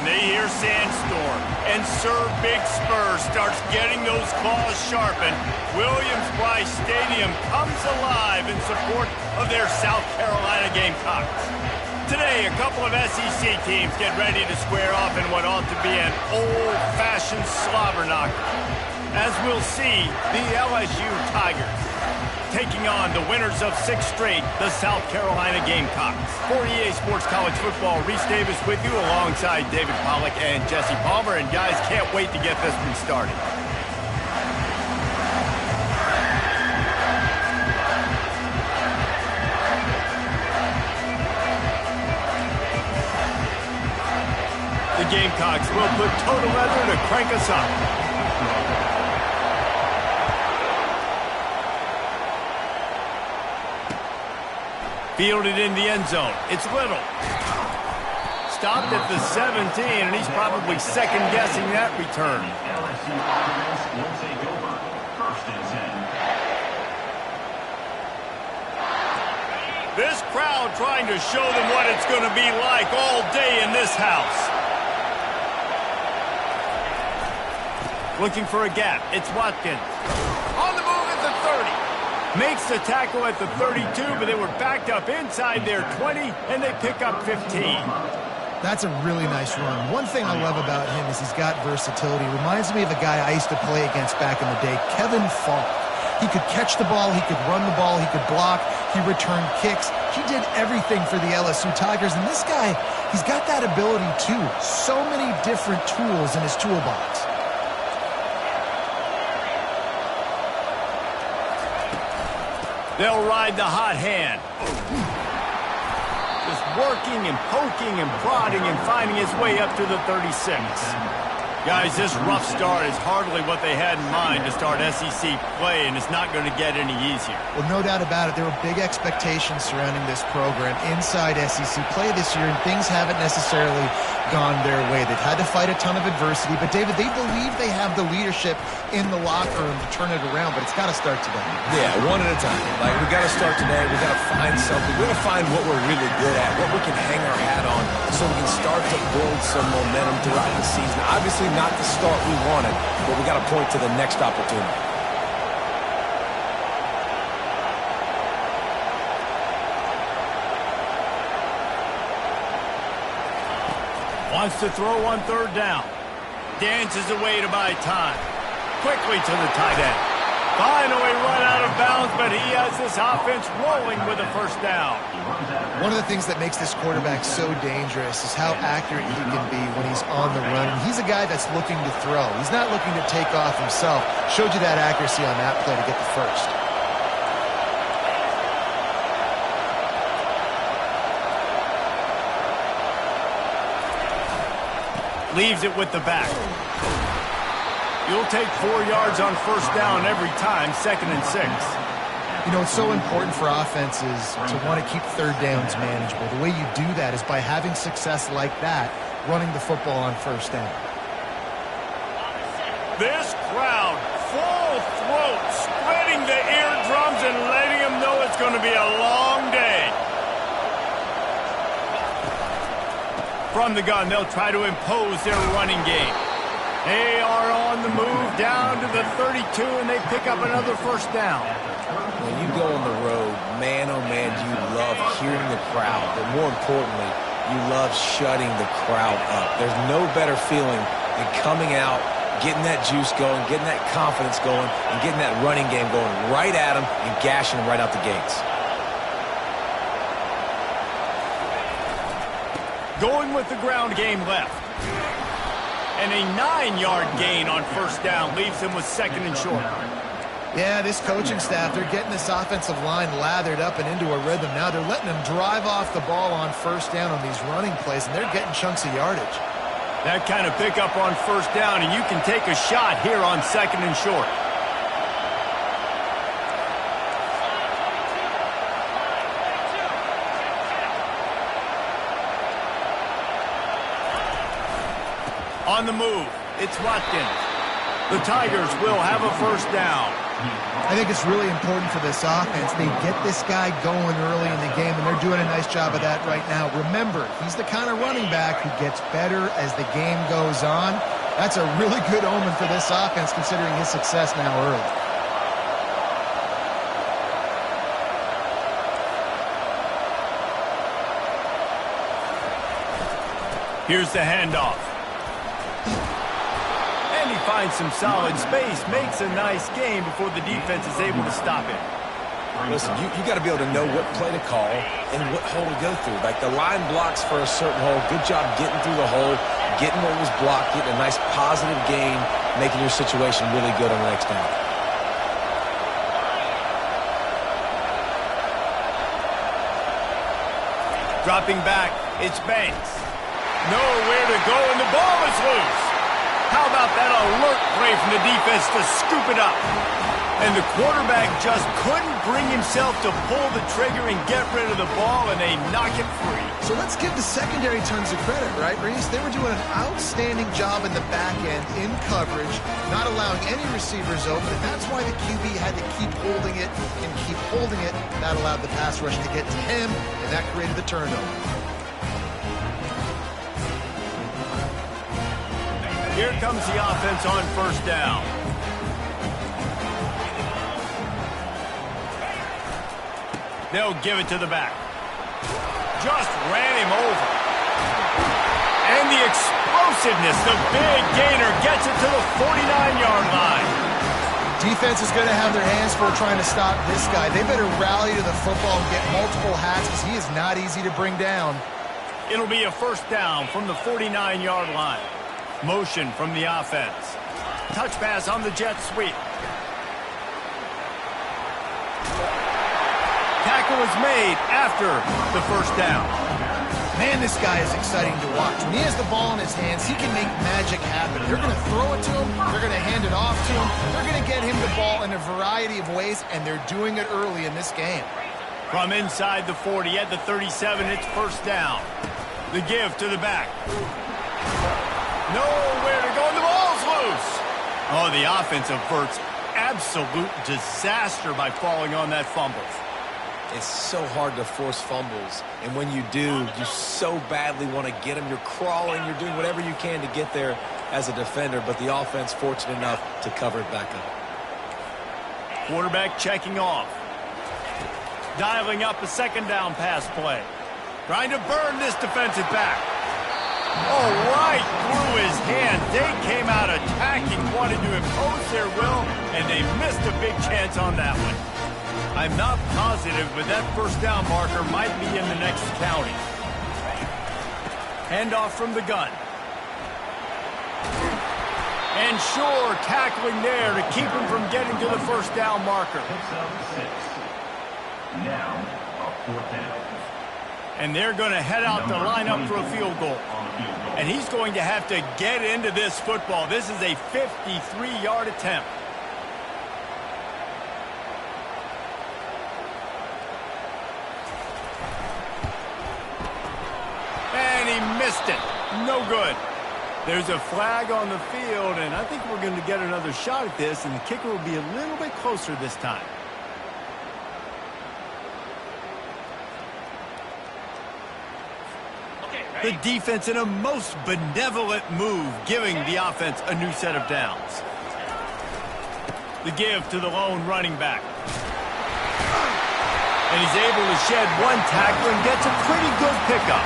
they hear Sandstorm, and Sir Big Spur starts getting those claws sharpened, Williams-Brice Stadium comes alive in support of their South Carolina Gamecocks. Today, a couple of SEC teams get ready to square off in what ought to be an old-fashioned slobber knocker. As we'll see, the LSU Tigers taking on the winners of 6 straight, the South Carolina Gamecocks. For EA Sports College Football, Reese Davis with you alongside David Pollack and Jesse Palmer. And guys, can't wait to get this one started. The Gamecocks will put total leather to crank us up. Fielded in the end zone. It's Little. Stopped at the 17, and he's probably second-guessing that return. This crowd trying to show them what it's going to be like all day in this house. Looking for a gap. It's Watkins. On the move at the 30. Makes the tackle at the 32, but they were backed up inside their 20, and they pick up 15. That's a really nice run. One thing I love about him is he's got versatility. Reminds me of a guy I used to play against back in the day, Kevin Falk. He could catch the ball, he could run the ball, he could block, he returned kicks. He did everything for the LSU Tigers, and this guy, he's got that ability too. So many different tools in his toolbox. They'll ride the hot hand. Just working and poking and prodding and finding his way up to the 36. Guys, this rough start is hardly what they had in mind to start SEC play, and it's not going to get any easier. Well, no doubt about it. There were big expectations surrounding this program inside SEC play this year, and things haven't necessarily gone their way. They've had to fight a ton of adversity, but David, they believe they have the leadership in the locker room to turn it around, but it's got to start today. Yeah, one at a time. Like, we got to start today. We got to find something. We got to find what we're really good at, what we can hang our hat on, so we can start to build some momentum throughout the season. Obviously, not the start we wanted, but we got to point to the next opportunity. Wants to throw on 3rd down. Dances away to buy time. Quickly to the tight end. Finally run out of bounds, but he has this offense rolling with a 1st down. One of the things that makes this quarterback so dangerous is how accurate he can be when he's on the run. And he's a guy that's looking to throw. He's not looking to take off himself. Showed you that accuracy on that play to get the 1st. Leaves it with the back. You'll take 4 yards on 1st down every time, 2nd and 6. You know, it's so important for offenses to want to keep 3rd downs manageable. The way you do that is by having success like that, running the football on 1st down. This crowd, full throat, spreading the eardrums and letting them know it's going to be a long day. From the gun, they'll try to impose their running game. They are on the move down to the 32, and they pick up another 1st down. When you go on the road, man, oh man, you love hearing the crowd. But more importantly, you love shutting the crowd up. There's no better feeling than coming out, getting that juice going, getting that confidence going, and getting that running game going right at them and gashing them right out the gates. Going with the ground game left. And a 9-yard gain on 1st down leaves them with 2nd and short. Yeah, this coaching staff, they're getting this offensive line lathered up and into a rhythm now. They're letting them drive off the ball on 1st down on these running plays, and they're getting chunks of yardage. That kind of pickup on 1st down, and you can take a shot here on 2nd and short. On the move, it's Watkins. The Tigers will have a 1st down. I think it's really important for this offense. They get this guy going early in the game, and they're doing a nice job of that right now. Remember, he's the kind of running back who gets better as the game goes on. That's a really good omen for this offense, considering his success now early. Here's the handoff. And he finds some solid space, makes a nice game before the defense is able to stop it. Listen, you got to be able to know what play to call and what hole to go through. Like the line blocks for a certain hole. Good job getting through the hole, getting what was blocked, getting a nice positive gain, making your situation really good on the next down. Dropping back, it's Banks. Nowhere to go, and the ball is loose. How about that alert play from the defense to scoop it up? And the quarterback just couldn't bring himself to pull the trigger and get rid of the ball, and they knock it free. So let's give the secondary tons of credit, right, Reese? They were doing an outstanding job in the back end, in coverage, not allowing any receivers open, and that's why the QB had to keep holding it and keep holding it. That allowed the pass rush to get to him, and that created the turnover. Here comes the offense on first down. They'll give it to the back. Just ran him over. And the explosiveness, the big gainer gets it to the 49-yard line. Defense is going to have their hands full trying to stop this guy. They better rally to the football and get multiple hats because he is not easy to bring down. It'll be a first down from the 49-yard line. Motion from the offense. Touch pass on the jet sweep. Tackle is made after the first down. Man, this guy is exciting to watch. When he has the ball in his hands, he can make magic happen. They're going to throw it to him. They're going to hand it off to him. They're going to get him the ball in a variety of ways, and they're doing it early in this game. From inside the 40 at the 37, it's first down. The give to the back. Nowhere to go, and the ball's loose. Oh, the offense averts absolute disaster by falling on that fumble. It's so hard to force fumbles, and when you do, you so badly want to get them. You're crawling, you're doing whatever you can to get there as a defender, but the offense fortunate enough to cover it back up. Quarterback checking off. Dialing up a second down pass play. Trying to burn this defensive back. Oh, right through his hand. They came out attacking, wanted to impose their will, and they missed a big chance on that one. I'm not positive, but that first down marker might be in the next county. Handoff from the gun. And sure, tackling there to keep him from getting to the first down marker. Now, a fourth down. And they're going to head out to line up for a field goal. And he's going to have to get into this football. This is a 53-yard attempt. And he missed it. No good. There's a flag on the field, and I think we're going to get another shot at this, and the kicker will be a little bit closer this time. The defense in a most benevolent move, giving the offense a new set of downs. The give to the lone running back. And he's able to shed one tackle and gets a pretty good pickup.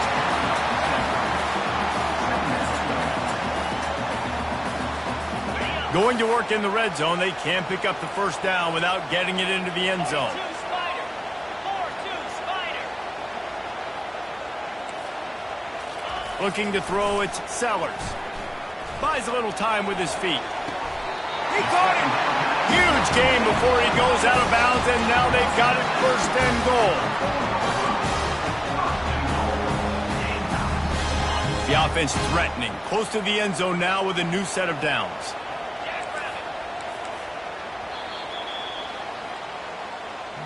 Going to work in the red zone, they can't pick up the first down without getting it into the end zone. Looking to throw, it's Sellers. Buys a little time with his feet. He caught him. Huge gain before he goes out of bounds, and now they've got it first and goal. The offense threatening. Close to the end zone now with a new set of downs.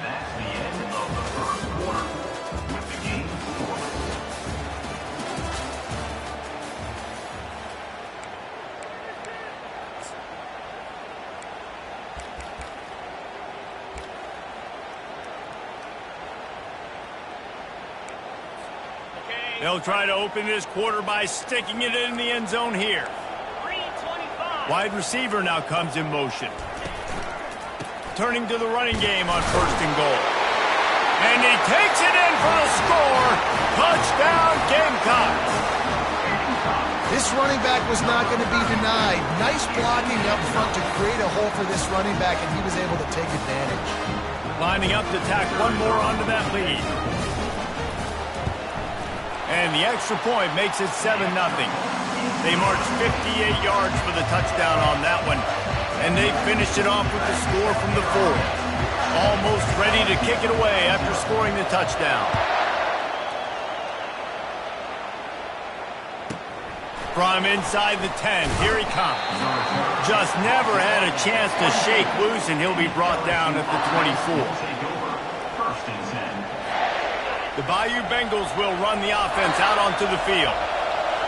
That's the end of the first quarter. With the game scored. They'll try to open this quarter by sticking it in the end zone here. Wide receiver now comes in motion. Turning to the running game on 1st and goal. And he takes it in for the score. Touchdown, Gamecocks. This running back was not going to be denied. Nice blocking up front to create a hole for this running back, and he was able to take advantage. Lining up to tack one more onto that lead. And the extra point makes it 7-0. They marched 58 yards for the touchdown on that one. And they finished it off with the score from the 4. Almost ready to kick it away after scoring the touchdown. From inside the 10, here he comes. Just never had a chance to shake loose, and he'll be brought down at the 24. The Bayou Bengals will run the offense out onto the field.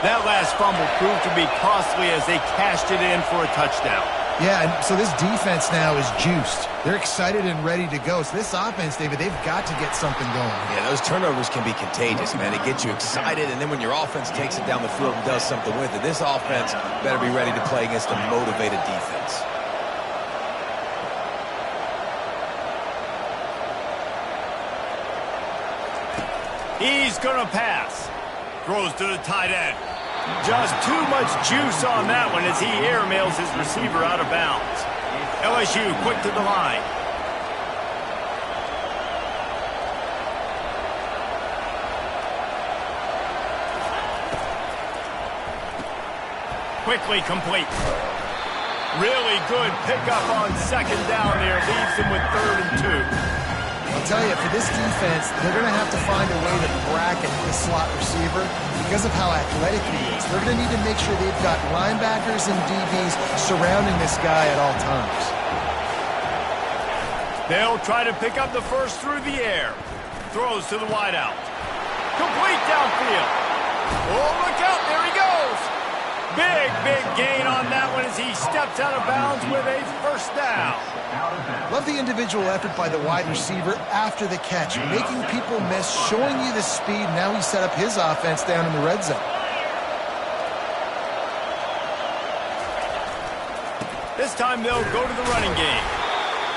That last fumble proved to be costly as they cashed it in for a touchdown. Yeah, and so this defense now is juiced. They're excited and ready to go. So this offense, David, they've got to get something going. Yeah, those turnovers can be contagious, man. It gets you excited, and then when your offense takes it down the field and does something with it, this offense better be ready to play against a motivated defense. He's going to pass. Throws to the tight end. Just too much juice on that one as he airmails his receiver out of bounds. LSU quick to the line. Quickly complete. Really good pickup on 2nd down there. Leaves him with 3rd and 2. I'll tell you, for this defense, they're going to have to find a way to bracket this slot receiver because of how athletic he is. They're going to need to make sure they've got linebackers and DBs surrounding this guy at all times. They'll try to pick up the first through the air. Throws to the wideout. Complete downfield. Oh, look out. There he goes. Big gain on that one as he steps out of bounds with a 1st down. Love the individual effort by the wide receiver after the catch, making people miss, showing you the speed. Now he set up his offense down in the red zone. This time they'll go to the running game.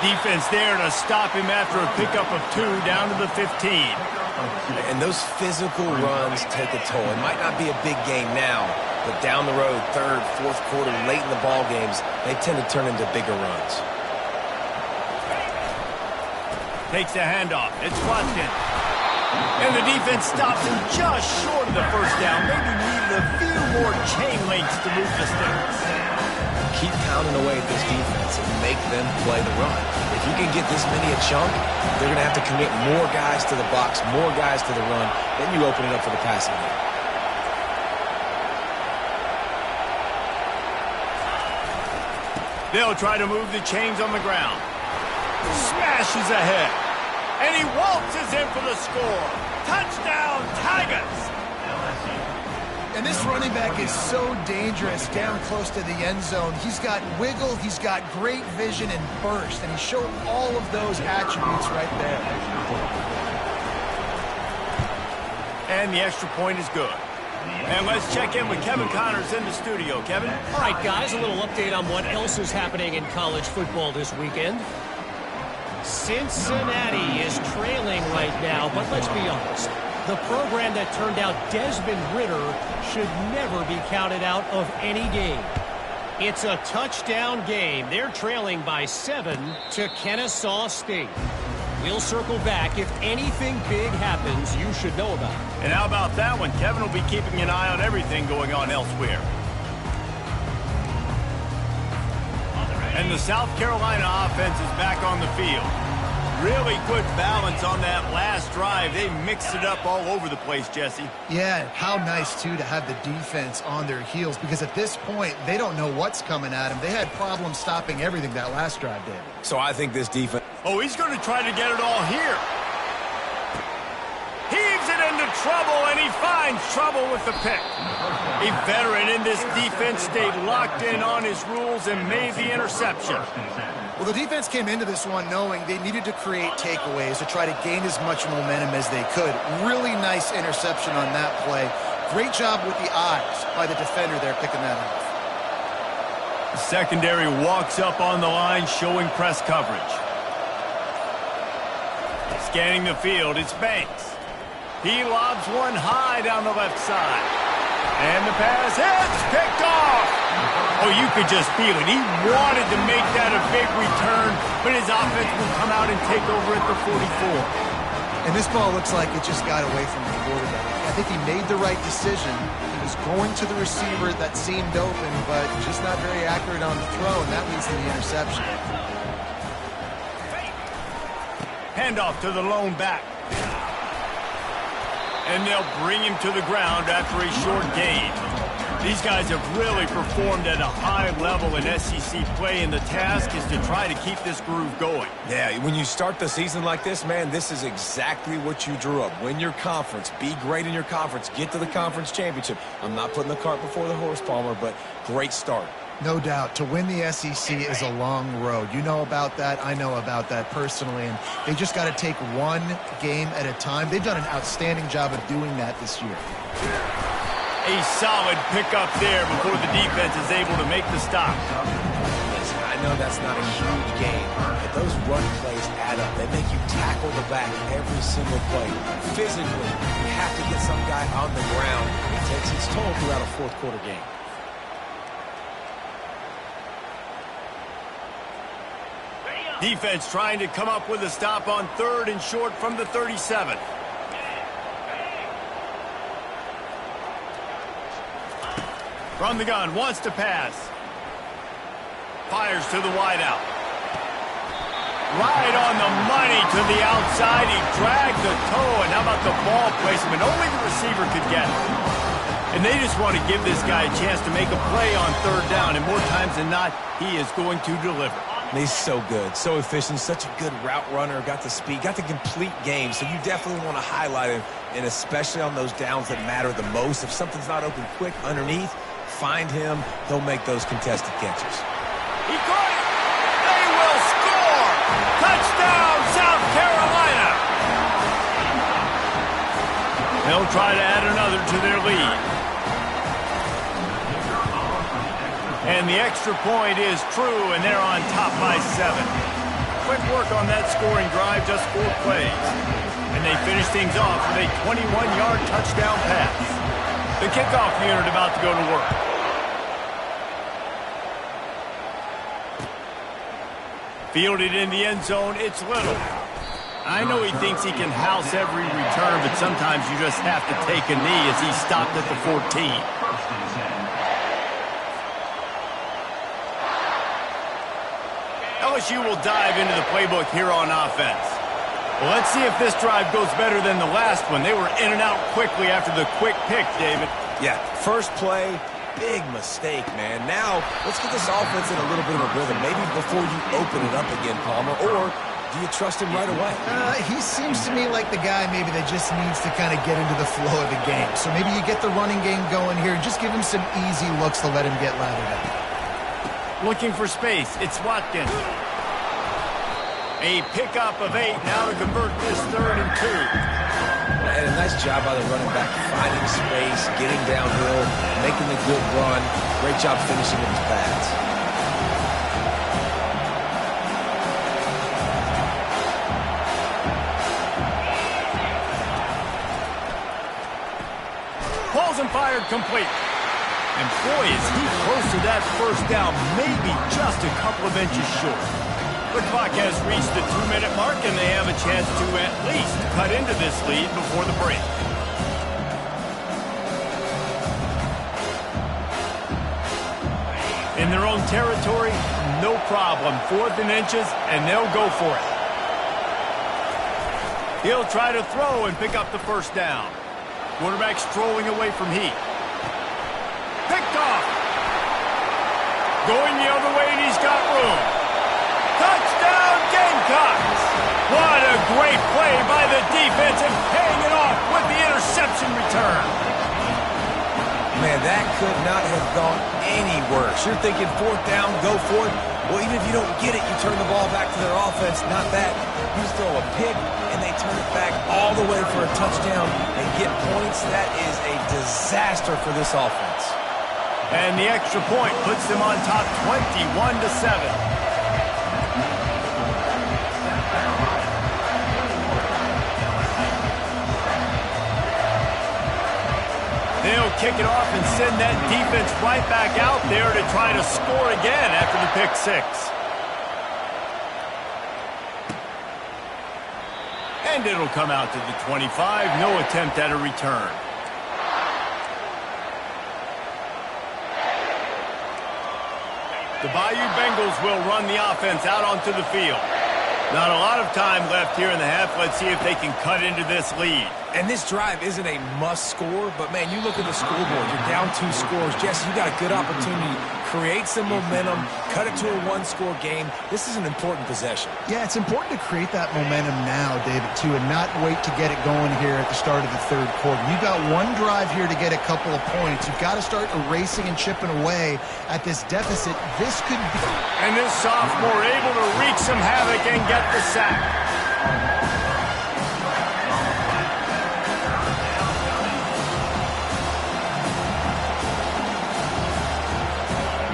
Defense there to stop him after a pickup of 2 down to the 15. And those physical runs take a toll. It might not be a big game now, but down the road, 3rd, 4th quarter, late in the ball games, they tend to turn into bigger runs. Takes the handoff. It's Watson. And the defense stops him just short of the 1st down. Maybe needed a few more chain links to move the sticks. Keep pounding away at this defense and make them play the run. If you can get this many a chunk, they're going to have to commit more guys to the box, more guys to the run. Then you open it up for the passing game. They'll try to move the chains on the ground. Smashes ahead. And he waltzes in for the score. Touchdown, Tigers! And this running back is so dangerous down close to the end zone. He's got wiggle, he's got great vision and burst, and he showed all of those attributes right there. And the extra point is good. And let's check in with Kevin Connors in the studio. Kevin? All right, guys, a little update on what else is happening in college football this weekend. Cincinnati is trailing right now, but let's be honest. The program that turned out Desmond Ridder should never be counted out of any game. It's a touchdown game. They're trailing by 7 to Kennesaw State. We'll circle back. If anything big happens, you should know about it. And how about that one? Kevin will be keeping an eye on everything going on elsewhere. And the South Carolina offense is back on the field. Really good balance on that last drive. They mixed it up all over the place, Jesse. Yeah, how nice, too, to have the defense on their heels, because at this point, they don't know what's coming at them. They had problems stopping everything that last drive, David. So I think this defense... Oh, he's going to try to get it all here. Heaves it into trouble, and he finds trouble with the pick. A veteran in this defense stayed locked in on his rules and made the interception. Well, the defense came into this one knowing they needed to create takeaways to try to gain as much momentum as they could. Really nice interception on that play. Great job with the eyes by the defender there picking that off. The secondary walks up on the line, showing press coverage. Scanning the field, it's Banks. He lobs one high down the left side. And the pass hits, picked off. Oh, you could just feel it. He wanted to make that a big return, but his offense will come out and take over at the 44. And this ball looks like it just got away from the quarterback. I think he made the right decision. He was going to the receiver that seemed open, but just not very accurate on the throw, and that leads to the interception. Handoff to the lone back. And they'll bring him to the ground after a short gain. These guys have really performed at a high level in SEC play, and the task is to try to keep this groove going. Yeah, when you start the season like this, man, this is exactly what you drew up. Win your conference. Be great in your conference. Get to the conference championship. I'm not putting the cart before the horse, Palmer, but great start. No doubt. To win the SEC is a long road. You know about that. I know about that personally. And they just got to take one game at a time. They've done an outstanding job of doing that this year. A solid pickup there before the defense is able to make the stop. Listen, I know that's not a huge game, but those run plays add up. They make you tackle the back every single play. Physically, you have to get some guy on the ground. It takes its toll throughout a fourth quarter game. Defense trying to come up with a stop on 3rd and short from the 37. From the gun, wants to pass. Fires to the wideout. Right on the money to the outside. He dragged the toe, and how about the ball placement? Only the receiver could get it. And they just want to give this guy a chance to make a play on 3rd down, and more times than not, he is going to deliver. He's so good, so efficient, such a good route runner, got the speed, got the complete game, so you definitely want to highlight him, and especially on those downs that matter the most. If something's not open quick underneath, find him, he'll make those contested catches. He caught it! They will score! Touchdown, South Carolina! They'll try to add another to their lead. And the extra point is true, and they're on top by 7. Quick work on that scoring drive, just 4 plays. And they finish things off with a 21-yard touchdown pass. The kickoff unit about to go to work. Fielded in the end zone, it's Little. I know he thinks he can house every return, but sometimes you just have to take a knee as he stopped at the 14. LSU will dive into the playbook here on offense. Well, let's see if this drive goes better than the last one. They were in and out quickly after the quick pick, David. Yeah, first play, big mistake, man. Now, let's get this offense in a little bit of a rhythm. Maybe before you open it up again, Palmer, or do you trust him right away? He seems to me like the guy maybe that just needs to kind of get into the flow of the game. So maybe you get the running game going here and just give him some easy looks to let him get lathered up. Looking for space, it's Watkins. A pickup of 8 now to convert this 3rd and 2. And a nice job by the running back, finding space, getting downhill, making a good run. Great job finishing with his pads. Pulls and fired complete. And boy, is he close to that first down, maybe just a couple of inches short. The clock has reached the 2-minute mark, and they have a chance to at least cut into this lead before the break. In their own territory, no problem. 4th and inches, and they'll go for it. He'll try to throw and pick up the first down. Quarterback strolling away from Heat. Picked off. Going the other way, and he's got room. Touchdown, Gamecocks! What a great play by the defense and paying it off with the interception return. Man, that could not have gone any worse. You're thinking 4th down, go for it. Well, even if you don't get it, you turn the ball back to their offense. Not that. You just throw a pick, and they turn it back all the way for a touchdown and get points. That is a disaster for this offense. And the extra point puts them on top 21-7. They'll kick it off and send that defense right back out there to try to score again after the pick six. And it'll come out to the 25. No attempt at a return. The Bayou Bengals will run the offense out onto the field. Not a lot of time left here in the half. Let's see if they can cut into this lead. And this drive isn't a must score, but man, you look at the scoreboard, you're down 2 scores. Jesse, you got a good opportunity. Create some momentum, cut it to a 1-score game. This is an important possession. Yeah, it's important to create that momentum now, David, too, and not wait to get it going here at the start of the third quarter. You've got one drive here to get a couple of points. You've got to start erasing and chipping away at this deficit. This could be... And this sophomore able to wreak some havoc and get the sack.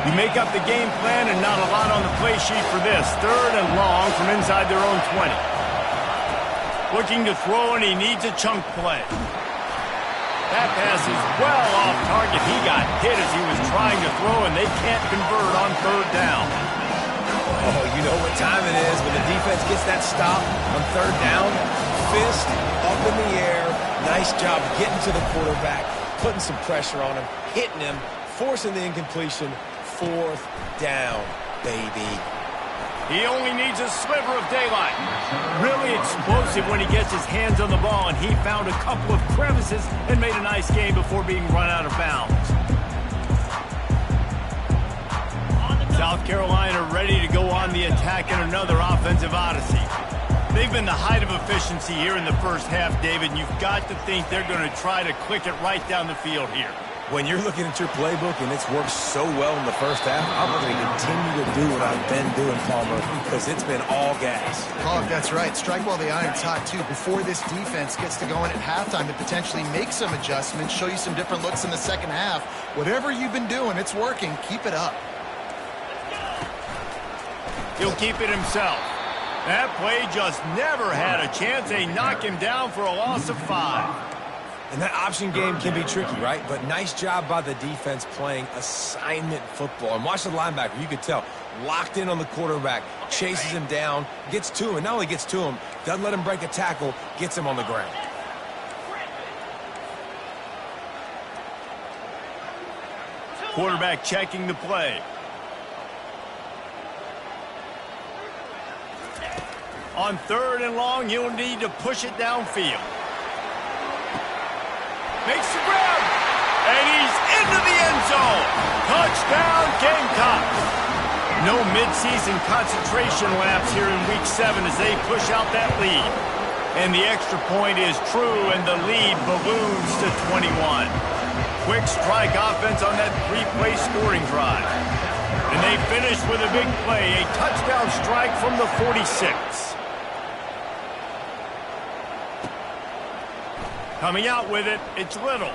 You make up the game plan and not a lot on the play sheet for this. 3rd and long from inside their own 20. Looking to throw, and he needs a chunk play. That pass is well off target. He got hit as he was trying to throw, and they can't convert on 3rd down. Oh, you know what time it is when the defense gets that stop on 3rd down. Fist up in the air. Nice job getting to the quarterback, putting some pressure on him, hitting him, forcing the incompletion. 4th down, baby. He only needs a sliver of daylight. Really explosive when he gets his hands on the ball, and he found a couple of crevices and made a nice game before being run out of bounds. South Carolina ready to go on the attack in another offensive odyssey. They've been the height of efficiency here in the first half, David, and you've got to think they're going to try to click it right down the field here. When you're looking at your playbook and it's worked so well in the first half, I'm going to continue to do what I've been doing, Palmer, because it's been all gas. Oh, that's right. Strike while the iron's hot, too. Before this defense gets to going at halftime to potentially make some adjustments, show you some different looks in the second half. Whatever you've been doing, it's working. Keep it up. He'll keep it himself. That play just never had a chance. They knock him down for a loss of 5. And that option game can be tricky, right? But nice job by the defense playing assignment football. And watch the linebacker. You could tell. Locked in on the quarterback. Chases him down. Gets to him. And not only gets to him, doesn't let him break a tackle. Gets him on the ground. Quarterback checking the play. On 3rd and long, he'll need to push it downfield. Makes the grab, and he's into the end zone. Touchdown, Gamecocks. No midseason concentration lapse here in Week 7 as they push out that lead. And the extra point is true, and the lead balloons to 21. Quick strike offense on that 3-play scoring drive. And they finish with a big play, a touchdown strike from the 46. Coming out with it, it's Little.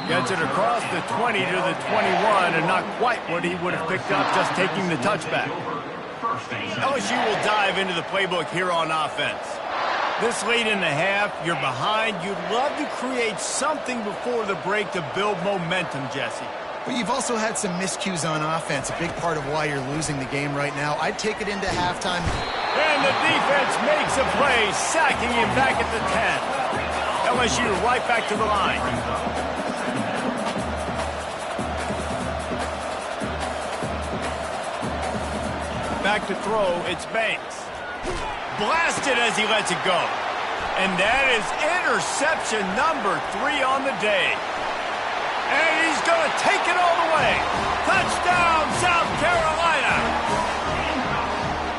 Gets it across the 20 to the 21, and not quite what he would have picked up just taking the touchback. LSU will dive into the playbook here on offense. This late in the half, you're behind. You'd love to create something before the break to build momentum, Jesse. But you've also had some miscues on offense, a big part of why you're losing the game right now. I'd take it into halftime. And the defense makes a play, sacking him back at the 10. LSU right back to the line. Back to throw, it's Banks. Blasted as he lets it go. And that is interception number 3 on the day. And he's going to take it all the way. Touchdown, South Carolina.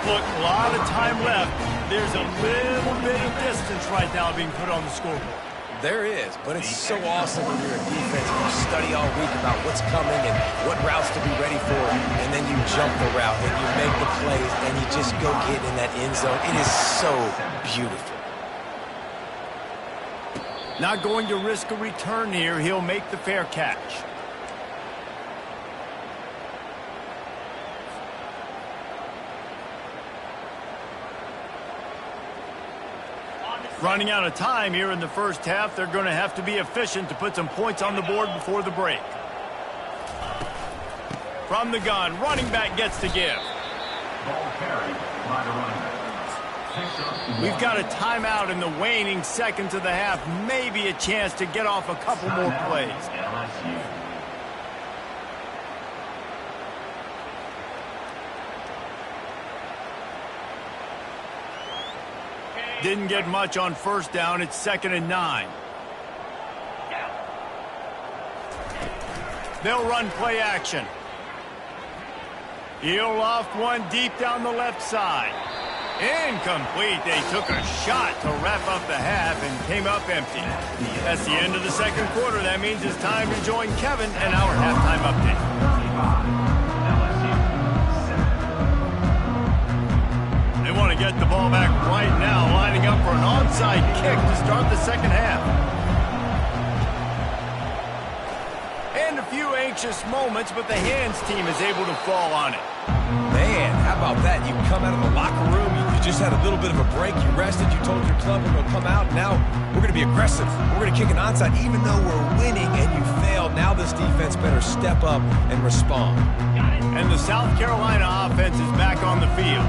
Look, a lot of time left. There's a little bit of distance right now being put on the scoreboard. There is, but it's so awesome when you're a defense and you study all week about what's coming and what routes to be ready for, and then you jump the route and you make the plays and you just go get in that end zone. It is so beautiful. Not going to risk a return here. He'll make the fair catch. Running out of time here in the first half. They're going to have to be efficient to put some points on the board before the break. From the gun, running back gets to give. Ball carried by the running back. We've got a timeout in the waning seconds of the half. Maybe a chance to get off a couple more plays. LSU. Didn't get much on first down. It's 2nd and 9. They'll run play action. He'll loft one deep down the left side. Incomplete. They took a shot to wrap up the half and came up empty. That's the end of the second quarter. That means it's time to join Kevin and our halftime update. They want to get the ball back right now, lining up for an onside kick to start the second half. And a few anxious moments, but the hands team is able to fall on it. Man, how about that? You come out of the locker room, you just had a little bit of a break, you rested, you told your club we're going to come out, now we're going to be aggressive. We're going to kick an onside, even though we're winning and you failed. Now this defense better step up and respond. And the South Carolina offense is back on the field.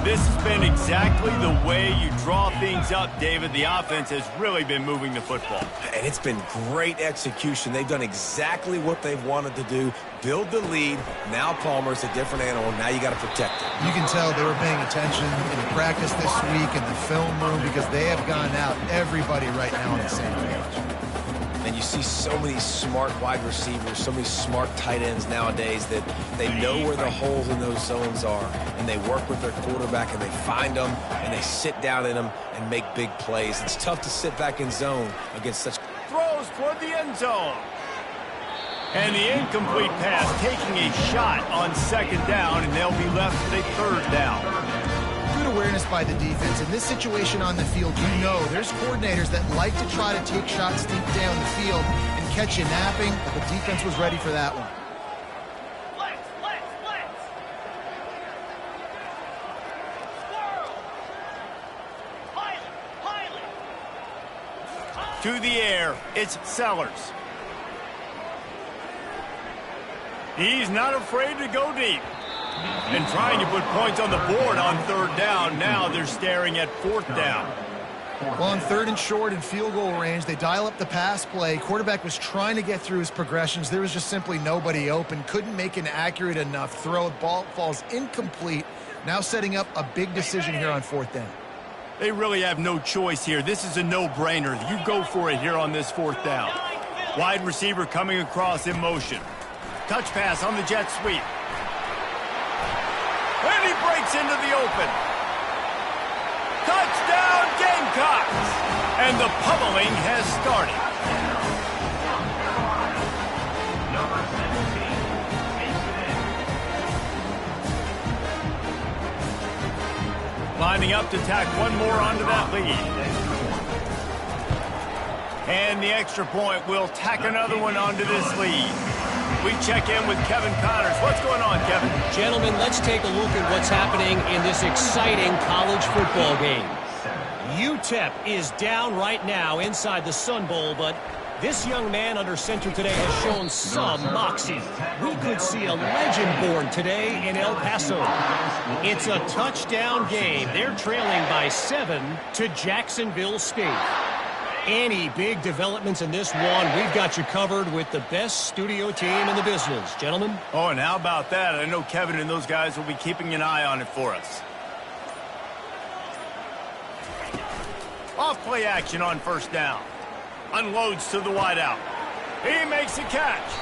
This has been exactly the way you draw things up, David. The offense has really been moving the football. And it's been great execution. They've done exactly what they've wanted to do. Build the lead. Now Palmer's a different animal. Now you got to protect it. You can tell they were paying attention in practice this week in the film room because they have gone out, everybody right now on the same page. And you see so many smart wide receivers, so many smart tight ends nowadays that they know where the holes in those zones are, and they work with their quarterback, and they find them, and they sit down in them and make big plays. It's tough to sit back in zone against such... Throws toward the end zone. And the incomplete pass taking a shot on 2nd down, and they'll be left with a 3rd down. Good awareness by the defense. In this situation on the field, you know there's coordinators that like to try to take shots deep down the field and catch you napping, but the defense was ready for that one. To the air, it's Sellers. He's not afraid to go deep. And trying to put points on the board on 3rd down. Now they're staring at 4th down. Well, on 3rd and short and field goal range, they dial up the pass play. Quarterback was trying to get through his progressions. There was just simply nobody open. Couldn't make an accurate enough throw. Ball falls incomplete. Now setting up a big decision here on 4th down. They really have no choice here. This is a no-brainer. You go for it here on this 4th down. Wide receiver coming across in motion. Touch pass on the jet sweep. And he breaks into the open. Touchdown, Gamecocks! And the pummeling has started. Lining up to tack one more onto that lead. And the extra point will tack another one onto this lead. We check in with Kevin Connors. What's going on, Kevin? Gentlemen, let's take a look at what's happening in this exciting college football game. UTEP is down right now inside the Sun Bowl, but this young man under center today has shown some moxie. We could see a legend born today in El Paso. It's a touchdown game. They're trailing by 7 to Jacksonville State. Any big developments in this one, we've got you covered with the best studio team in the business. Gentlemen? Oh, and how about that? I know Kevin and those guys will be keeping an eye on it for us. Off play action on 1st down. Unloads to the wideout. He makes a catch.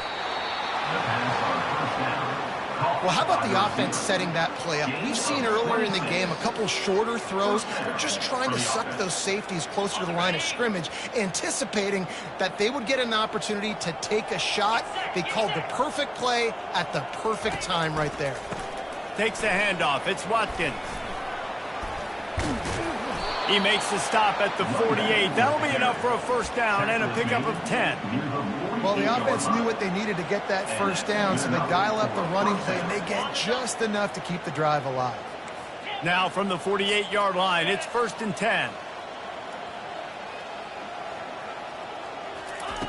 The pass on 1st down. Caught Well, how about the offense setting that play up? We've seen earlier in the game a couple shorter throws. They're just trying to suck those safeties closer to the line of scrimmage, anticipating that they would get an opportunity to take a shot. They called the perfect play at the perfect time right there. Takes the handoff. It's Watkins. He makes the stop at the 48. That'll be enough for a first down and a pickup of 10. Well, the offense knew what they needed to get that first down, so they dial up the running play, and they get just enough to keep the drive alive. Now from the 48-yard line, it's 1st and 10.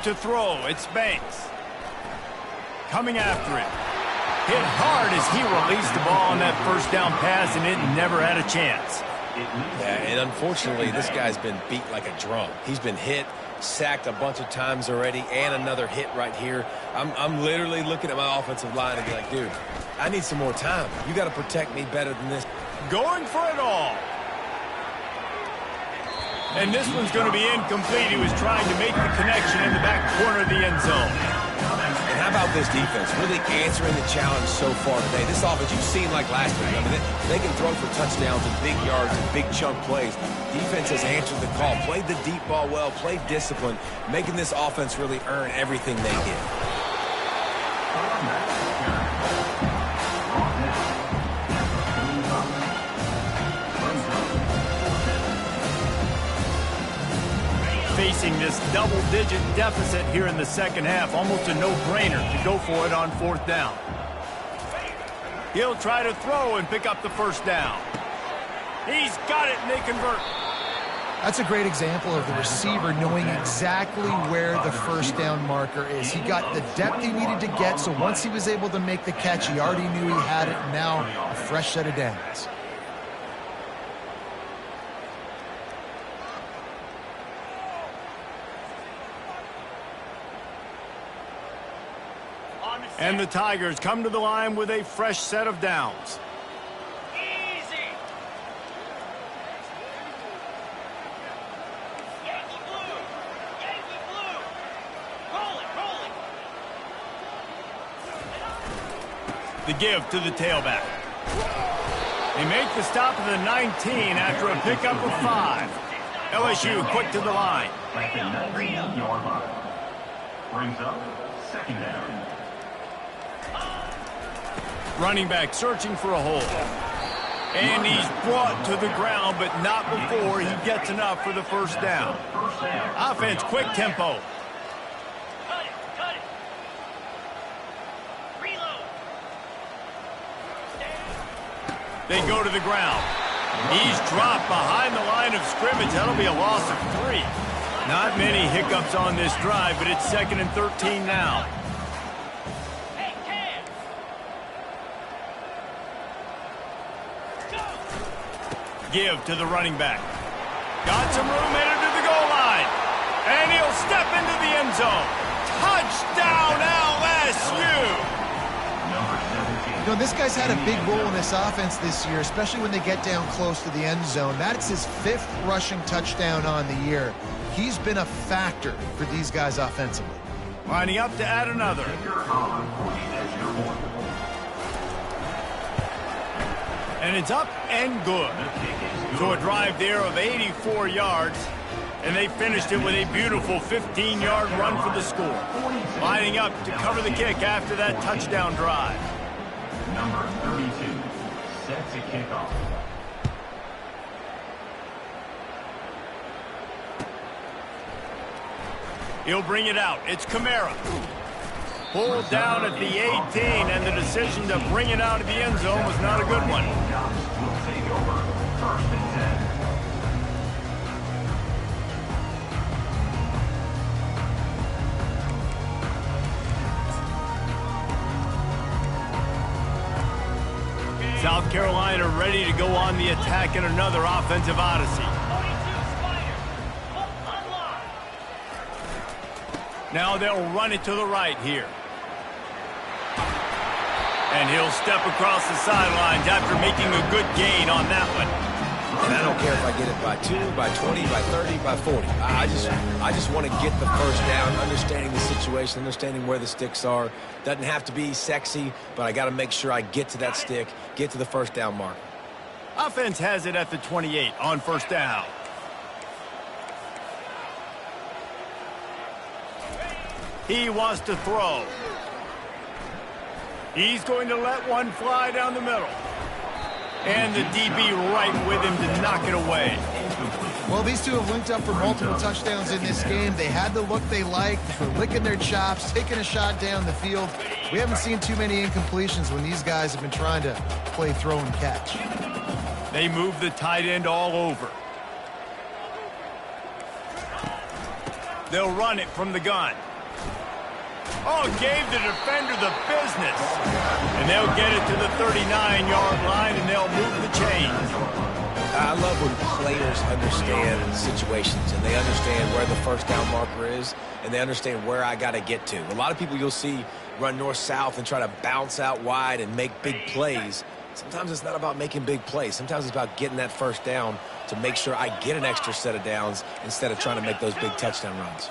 To throw, it's Banks. Coming after it. Hit hard as he released the ball on that first down pass, and it never had a chance. Yeah, and unfortunately, this guy's been beat like a drum. He's been hit, sacked a bunch of times already, and another hit right here. I'm literally looking at my offensive line and be like, dude, I need some more time. You got to protect me better than this. Going for it all. And this one's going to be incomplete. He was trying to make the connection in the back corner of the end zone. And how about this defense really answering the challenge so far today? This offense, you've seen like last week. I mean, they can throw for touchdowns and big yards and big chunk plays. Defense has answered the call, played the deep ball well, played discipline, making this offense really earn everything they get. Facing this double-digit deficit here in the second half, almost a no-brainer to go for it on 4th down. He'll try to throw and pick up the first down. He's got it, and they convert. That's a great example of the receiver knowing exactly where the first down marker is. He got the depth he needed to get, so once he was able to make the catch, he already knew he had it. Now a fresh set of downs. And the Tigers come to the line with a fresh set of downs. Easy. Yankee blue. Yankee blue. Roll it, roll it. The give to the tailback. They make the stop of the 19 after a pickup of 5. LSU quick to the line. At the 19-yard line. Brings up 2nd down. Running back searching for a hole. And he's brought to the ground, but not before he gets enough for the first down. Offense, quick tempo. Cut it, cut it. Reload. They go to the ground. He's dropped behind the line of scrimmage. That'll be a loss of 3. Not many hiccups on this drive, but it's 2nd and 13 now. Give to the running back. Got some room headed to the goal line. And he'll step into the end zone. Touchdown, LSU! You know, this guy's had a big role in this offense this year, especially when they get down close to the end zone. That's his 5th rushing touchdown on the year. He's been a factor for these guys offensively. Lining up to add another. And it's up and good. So a drive there of 84 yards. And they finished it with a beautiful 15-yard run for the score. Lining up to cover the kick after that touchdown drive. Number 32 set to kick off. He'll bring it out. It's Kamara. Pulled down at the 18, and the decision to bring it out of the end zone was not a good one. Will take over 1st and 10. South Carolina ready to go on the attack in another offensive odyssey. Now they'll run it to the right here. And he'll step across the sidelines after making a good gain on that one. And I don't don't care if I get it by 2, by 20, by 30, by 40. I just want to get the first down, understanding the situation, understanding where the sticks are. Doesn't have to be sexy, but I got to make sure I get to that stick, get to the first down mark. Offense has it at the 28 on first down. He wants to throw. He's going to let one fly down the middle. And the DB right with him to knock it away. Well, these two have linked up for multiple touchdowns in this game. They had the look they liked for licking their chops, taking a shot down the field. We haven't seen too many incompletions when these guys have been trying to play throw and catch. They move the tight end all over. They'll run it from the gun. Oh, gave the defender the business. And they'll get it to the 39-yard line, and they'll move the chains. I love when players understand situations, and they understand where the first down marker is, and they understand where I got to get to. A lot of people you'll see run north-south and try to bounce out wide and make big plays. Sometimes it's not about making big plays. Sometimes it's about getting that first down to make sure I get an extra set of downs instead of trying to make those big touchdown runs.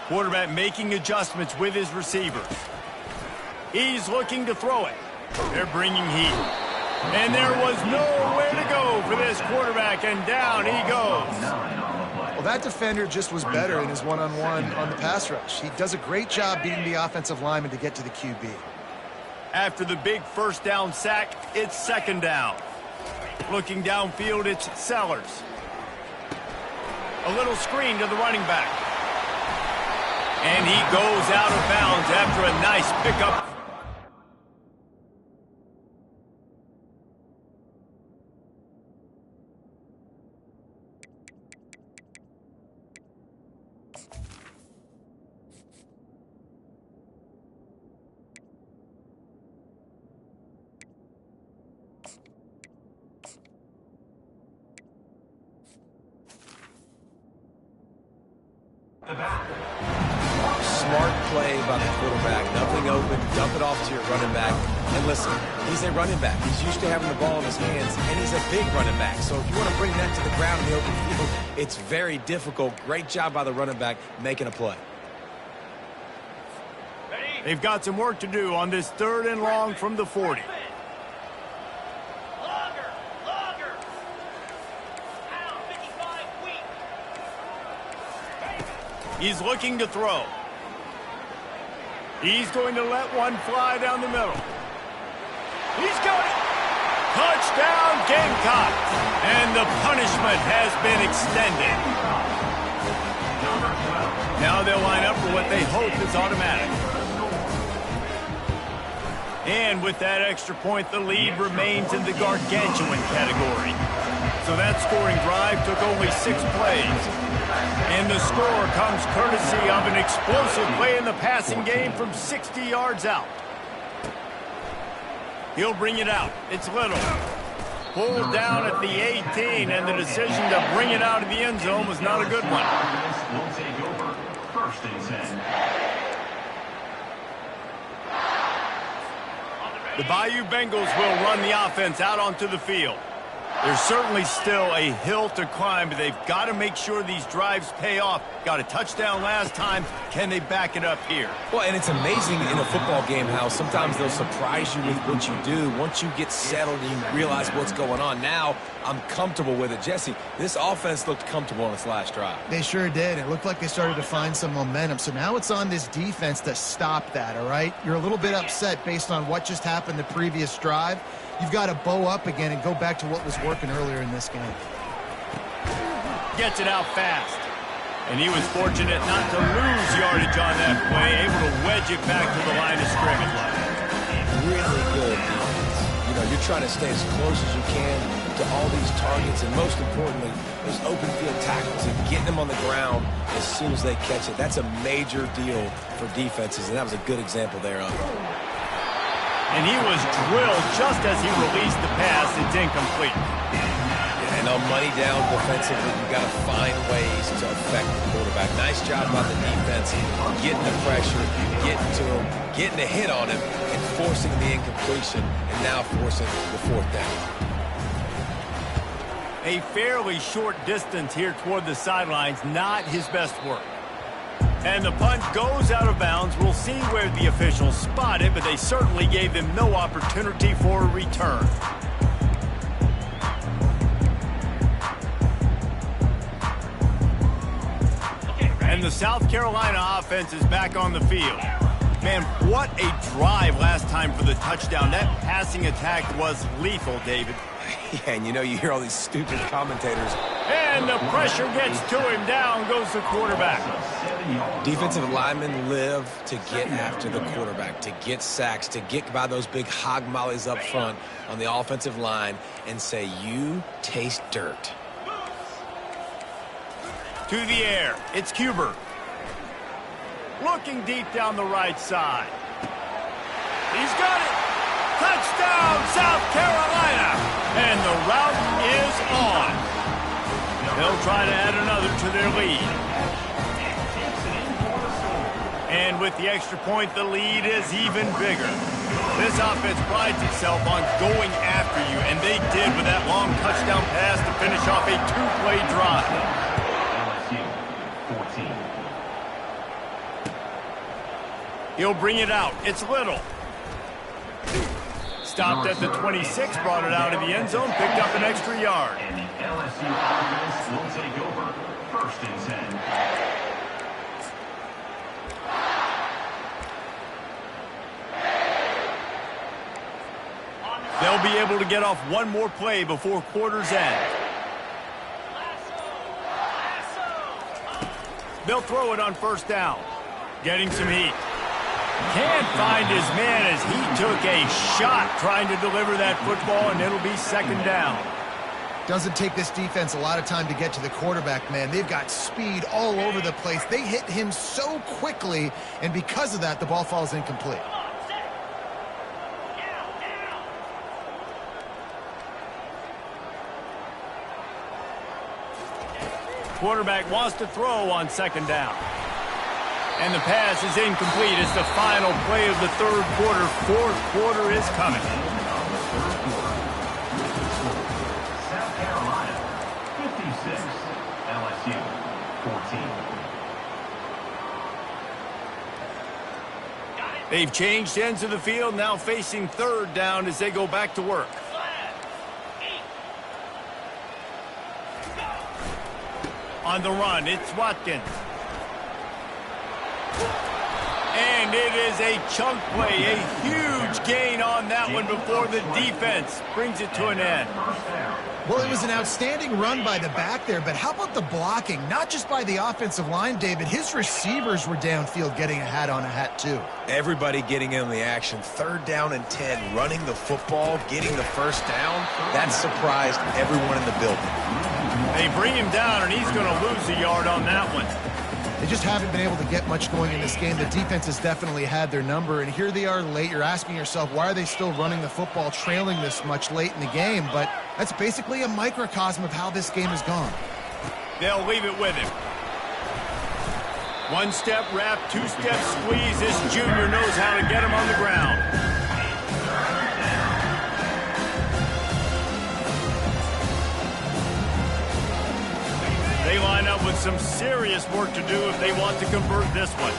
Quarterback making adjustments with his receivers. He's looking to throw it. They're bringing heat. And there was nowhere to go for this quarterback, and down he goes. Well, that defender just was better in his one-on-one on the pass rush. He does a great job beating the offensive lineman to get to the QB. After the big first down sack, it's second down. Looking downfield, it's Sellers. A little screen to the running back. And he goes out of bounds after a nice pickup. Smart play by the quarterback. Nothing open. Dump it off to your running back. And listen, he's a running back. He's used to having the ball in his hands, and he's a big running back. So if you want to bring that to the ground in the open field, it's very difficult. Great job by the running back making a play. They've got some work to do on this third and long from the 40. He's looking to throw. He's going to let one fly down the middle. He's got it. Touchdown, Gamecocks. And the punishment has been extended. Now they'll line up for what they hope is automatic. And with that extra point, the lead remains in the gargantuan category. So that scoring drive took only 6 plays. And the score comes courtesy of an explosive play in the passing game from 60 yards out. He'll bring it out. It's Little. Pulled down at the 18, and the decision to bring it out of the end zone was not a good one. Will take over first and 10. The Bayou Bengals will run the offense out onto the field. There's certainly still a hill to climb, but they've got to make sure these drives pay off. Got a touchdown last time. Can they back it up here? Well, and it's amazing in a football game how sometimes they'll surprise you with what you do. Once you get settled and you realize what's going on, now I'm comfortable with it. Jesse, this offense looked comfortable on its last drive. They sure did. It looked like they started to find some momentum. So now it's on this defense to stop that, all right? You're a little bit upset based on what just happened the previous drive. You've got to bow up again and go back to what was working earlier in this game. Gets it out fast. And he was fortunate not to lose yardage on that play, able to wedge it back to the line of scrimmage. Really good defense. You know, you're trying to stay as close as you can to all these targets, and most importantly, those open field tackles and getting them on the ground as soon as they catch it. That's a major deal for defenses, and that was a good example there of it. And he was drilled just as he released the pass. It's incomplete. And on money down defensively, you've got to find ways to affect the quarterback. Nice job by the defense, getting the pressure, getting to him, getting a hit on him, and forcing the incompletion, and now forcing the fourth down. A fairly short distance here toward the sidelines, not his best work. And the punt goes out of bounds. We'll see where the officials spot it, but they certainly gave them no opportunity for a return. And the South Carolina offense is back on the field. Man, what a drive last time for the touchdown. That passing attack was lethal, David. Yeah, and you hear all these stupid commentators. And the pressure gets to him. Down goes the quarterback. Defensive linemen live to get after the quarterback, to get sacks, to get by those big hog mollies up front on the offensive line and say, you taste dirt. To the air. It's Cuber. Looking deep down the right side. He's got it. Touchdown, South Carolina. And the route is on. They'll try to add another to their lead. And with the extra point, the lead is even bigger. This offense prides itself on going after you, and they did with that long touchdown pass to finish off a two-play drive. LSU 14. He'll bring it out. It's Little. Stopped at the 26, brought it out of the end zone, picked up an extra yard. And the LSU offense will take over. 1st and 10. They'll be able to get off one more play before quarter's end. They'll throw it on 1st down. Getting some heat. Can't find his man as he took a shot trying to deliver that football, and it'll be 2nd down. Doesn't take this defense a lot of time to get to the quarterback, man. They've got speed all over the place. They hit him so quickly, and because of that, the ball falls incomplete. Quarterback wants to throw on 2nd down. And the pass is incomplete. It's the final play of the 3rd quarter. 4th quarter is coming. South Carolina 56. LSU 14. They've changed ends of the field, now facing 3rd down as they go back to work. On the run, it's Watkins. And it is a chunk play, a huge gain on that one before the defense brings it to an end. Well, it was an outstanding run by the back there, but how about the blocking? Not just by the offensive line, David. His receivers were downfield getting a hat on a hat, too. Everybody getting in on the action. 3rd down and 10, running the football, getting the 1st down. That surprised everyone in the building. They bring him down, and he's going to lose a yard on that one. They just haven't been able to get much going in this game. The defense has definitely had their number, and here they are late. You're asking yourself, why are they still running the football, trailing this much late in the game? But that's basically a microcosm of how this game has gone. They'll leave it with him. 1-step wrap, 2-step squeeze. This junior knows how to get him on the ground. They line up with some serious work to do if they want to convert this one.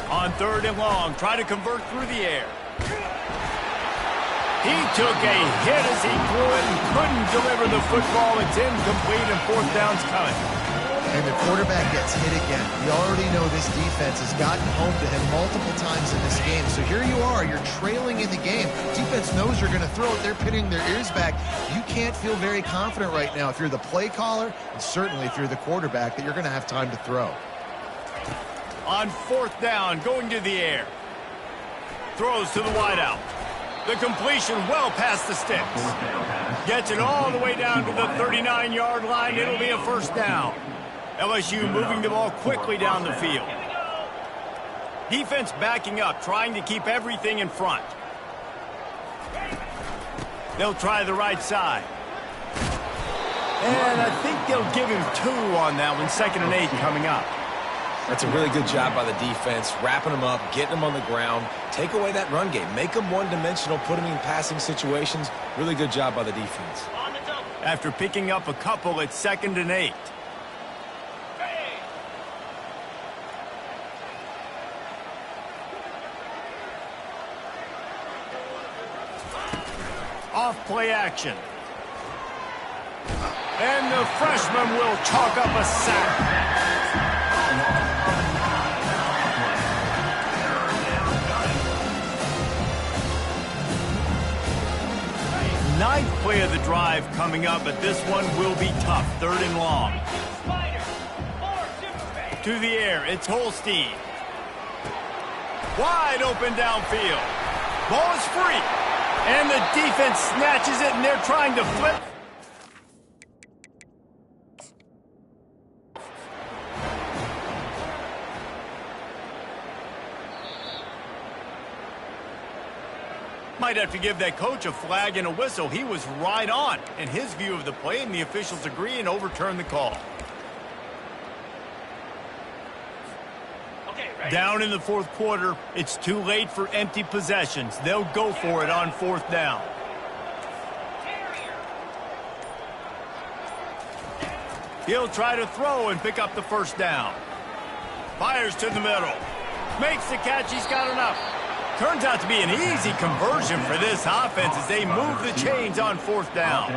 On 3rd and long, try to convert through the air. He took a hit as he threw it and couldn't deliver the football. It's incomplete and 4th down's coming. And the quarterback gets hit again. We already know this defense has gotten home to him multiple times in this game. So here you are, you're trailing in the game. Defense knows you're going to throw it. They're pinning their ears back. You can't feel very confident right now if you're the play caller, and certainly if you're the quarterback, that you're going to have time to throw. On 4th down, going to the air. Throws to the wideout. The completion well past the sticks. Gets it all the way down to the 39-yard line. It'll be a 1st down. LSU moving the ball quickly down the field. Defense backing up, trying to keep everything in front. They'll try the right side. And I think they'll give him 2 on that one. 2nd and 8 coming up. That's a really good job by the defense, wrapping them up, getting them on the ground. Take away that run game. Make them one-dimensional, put them in passing situations. Really good job by the defense. On the after picking up a couple at 2nd and 8. Off play action. And the freshman will chalk up a sack. Ninth play of the drive coming up, but this one will be tough. 3rd and long. To the air, it's Holstein. Wide open downfield. Ball is free. And the defense snatches it, and they're trying to flip. Might have to give that coach a flag and a whistle. He was right on in his view of the play, and the officials agree and overturn the call. Down in the 4th quarter, it's too late for empty possessions. They'll go for it on 4th down. He'll try to throw and pick up the 1st down. Fires to the middle. Makes the catch. He's got enough. Turns out to be an easy conversion for this offense as they move the chains on 4th down.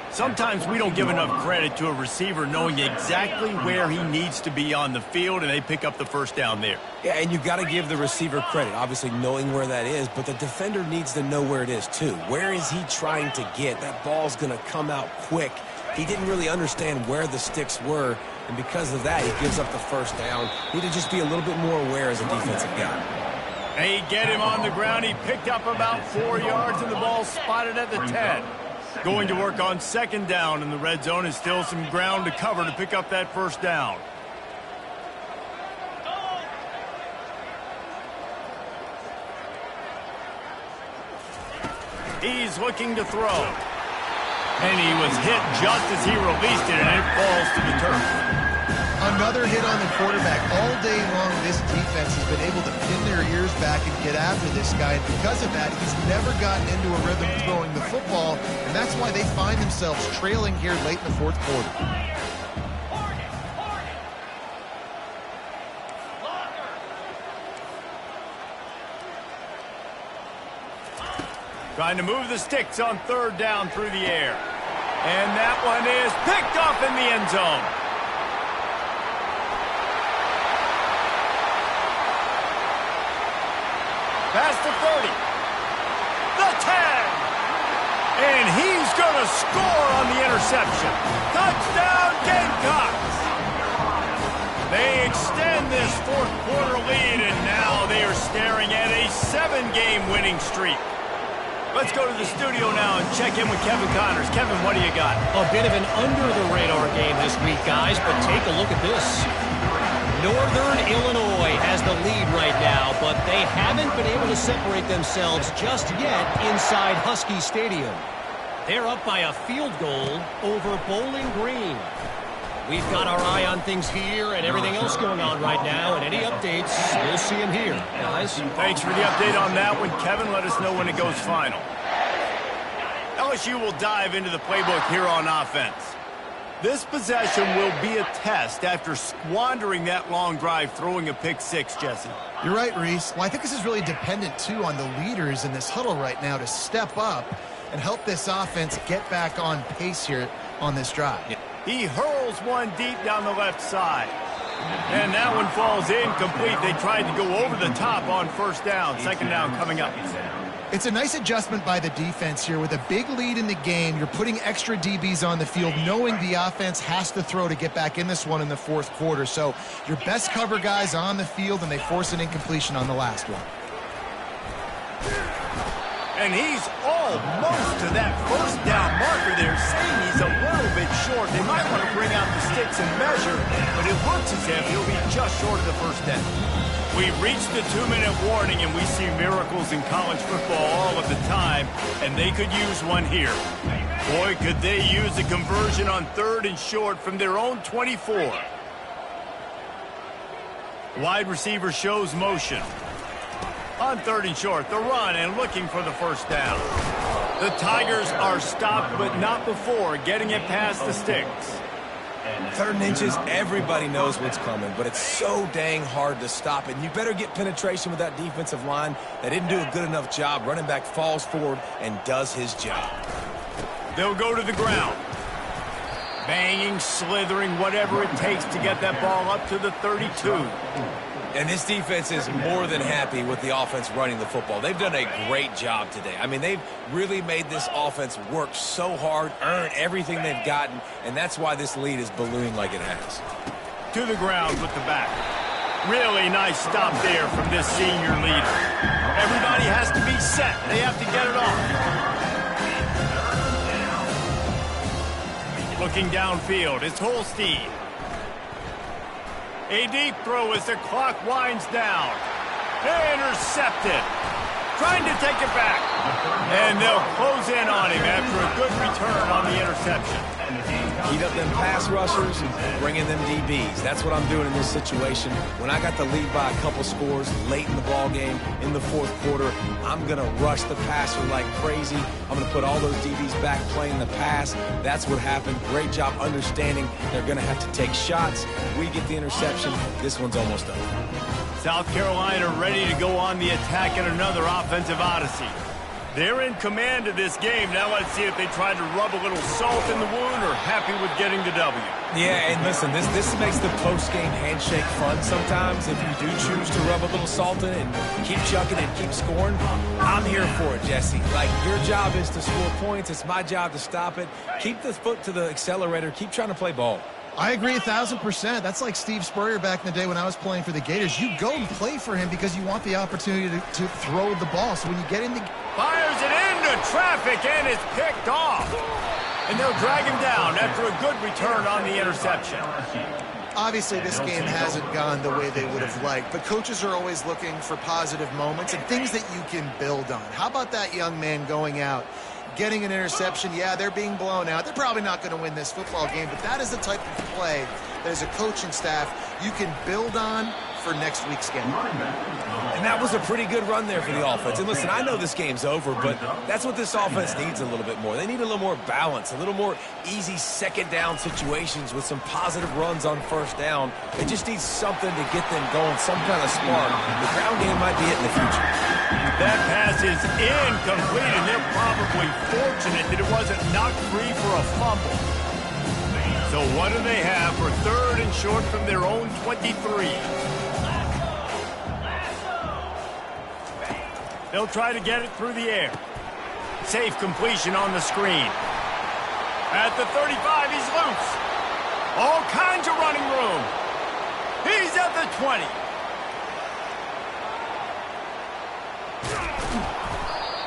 Sometimes we don't give enough credit to a receiver knowing exactly where he needs to be on the field, and they pick up the 1st down there. Yeah, and you've got to give the receiver credit, obviously knowing where that is, but the defender needs to know where it is too. Where is he trying to get? That ball's going to come out quick. He didn't really understand where the sticks were, and because of that, he gives up the 1st down. Need to just be a little bit more aware as a defensive guy. They get him on the ground. He picked up about 4 yards, and the ball spotted at the 10. Going to work on 2nd down, and the red zone is still some ground to cover to pick up that 1st down. He's looking to throw. And he was hit just as he released it, and it falls to the turf. Another hit on the quarterback. All day long, this defense has been able to pin their ears back and get after this guy. And because of that, he's never gotten into a rhythm throwing the football. And that's why they find themselves trailing here late in the 4th quarter. Trying to move the sticks on 3rd down through the air. And that one is picked off in the end zone. Past the 30. The 10. And he's going to score on the interception. Touchdown, Gamecocks. They extend this 4th quarter lead, and now they are staring at a 7-game winning streak. Let's go to the studio now and check in with Kevin Connors. Kevin, what do you got? A bit of an under-the-radar game this week, guys, but take a look at this. Northern Illinois has the lead right now, but they haven't been able to separate themselves just yet inside Husky Stadium. They're up by a field goal over Bowling Green. We've got our eye on things here and everything else going on right now, and any updates, we'll see them here, guys. Thanks for the update on that one, Kevin. Let us know when it goes final. LSU will dive into the playbook here on offense. This possession will be a test after squandering that long drive, throwing a pick 6, Jesse. You're right, Reese. Well, I think this is really dependent, too, on the leaders in this huddle right now to step up and help this offense get back on pace here on this drive. Yeah. He hurls one deep down the left side. And that one falls incomplete. They tried to go over the top on 1st down. 2nd down coming up. It's a nice adjustment by the defense here. With a big lead in the game, you're putting extra DBs on the field, knowing the offense has to throw to get back in this one in the 4th quarter. So your best cover guys on the field, and they force an incompletion on the last one. And he's almost to that 1st down marker there, saying he's a little bit short. They might want to bring out the sticks and measure, but it looks as if he'll be just short of the 1st down. We've reached the 2-minute warning, and we see miracles in college football all of the time, and they could use one here. Boy, could they use a conversion on 3rd and short from their own 24. Wide receiver shows motion. On 3rd and short, the run and looking for the 1st down. The Tigers are stopped, but not before getting it past the sticks. 3rd and inches, everybody knows what's coming, but it's so dang hard to stop it. And you better get penetration with that defensive line. They didn't do a good enough job. Running back falls forward and does his job. They'll go to the ground. Banging, slithering, whatever it takes to get that ball up to the 32. And this defense is more than happy with the offense running the football. They've done a great job today. I mean, they've really made this offense work so hard, earn everything they've gotten, and that's why this lead is ballooning like it has. To the ground with the back. Really nice stop there from this senior leader. Everybody has to be set. They have to get it off. Looking downfield, it's Holstein. A deep throw as the clock winds down. Intercepted. Trying to take it back. And they'll close in on him after a good return on the interception. Heat up them pass rushers, bring in them DBs. That's what I'm doing in this situation. When I got the lead by a couple scores late in the ball game, in the 4th quarter, I'm going to rush the passer like crazy. I'm going to put all those DBs back playing the pass. That's what happened. Great job understanding they're going to have to take shots. We get the interception. This one's almost over. South Carolina ready to go on the attack in another offensive odyssey. They're in command of this game. Now let's see if they try to rub a little salt in the wound or happy with getting the W. Yeah, and listen, this makes the post-game handshake fun sometimes. If you do choose to rub a little salt in it and keep chucking and keep scoring, I'm here for it, Jesse. Like, your job is to score points. It's my job to stop it. Keep the foot to the accelerator. Keep trying to play ball. I agree 1,000%. That's like Steve Spurrier back in the day when I was playing for the Gators. You go and play for him because you want the opportunity to throw the ball. So when you get in the... Fires it into traffic, and it's picked off. And they'll drag him down after a good return on the interception. Obviously, this game hasn't gone the way they would have liked, but coaches are always looking for positive moments and things that you can build on. How about that young man going out, getting an interception? Yeah, they're being blown out. They're probably not going to win this football game, but that is the type of play that as a coaching staff you can build on for next week's game. And that was a pretty good run there for the offense. And listen, I know this game's over, but that's what this offense needs a little bit more. They need a little more balance, a little more easy 2nd down situations with some positive runs on 1st down. It just needs something to get them going, some kind of spark. The ground game might be it in the future. That pass is incomplete, and they're probably fortunate that it wasn't knocked free for a fumble. So what do they have for 3rd and short from their own 23? They'll try to get it through the air. Safe completion on the screen. At the 35, he's loose. All kinds of running room. He's at the 20.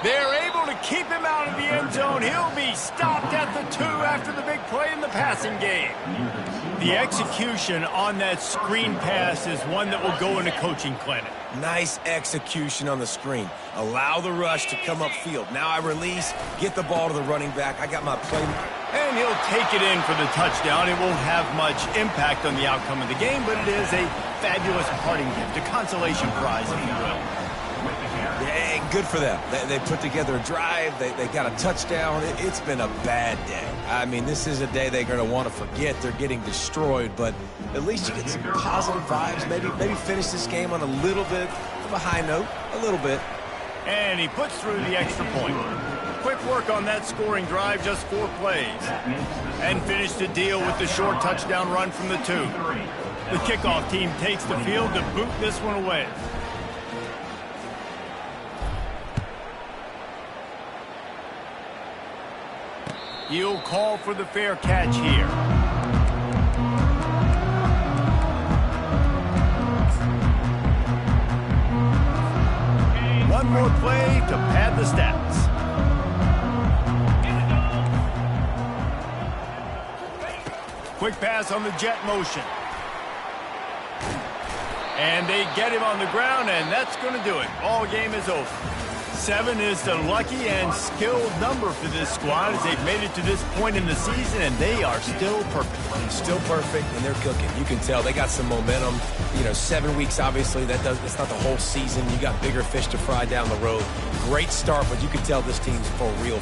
They're able to keep him out of the end zone. He'll be stopped at the 2 after the big play in the passing game. The execution on that screen pass is one that will go in a coaching clinic. Nice execution on the screen. Allow the rush to come upfield. Now I release, get the ball to the running back. I got my play. And he'll take it in for the touchdown. It won't have much impact on the outcome of the game, but it is a fabulous parting gift, a consolation prize, if you will. Yeah, good for them. They put together a drive. They got a touchdown. It's been a bad day. I mean, this is a day they're going to want to forget. They're getting destroyed, but at least you get some positive vibes. Maybe finish this game on a little bit of a high note, a little bit. And he puts through the extra point. Quick work on that scoring drive, just 4 plays. And finished the deal with the short touchdown run from the 2. The kickoff team takes the field to boot this one away. He'll call for the fair catch here. One more play to pad the stats. Quick pass on the jet motion. And they get him on the ground, and that's going to do it. Ball game is over. 7 is the lucky and skilled number for this squad as they've made it to this point in the season, and they are still perfect. Still perfect, and they're cooking. You can tell they got some momentum. You know, 7 weeks, obviously, that's not the whole season. You got bigger fish to fry down the road. Great start, but you can tell this team's for real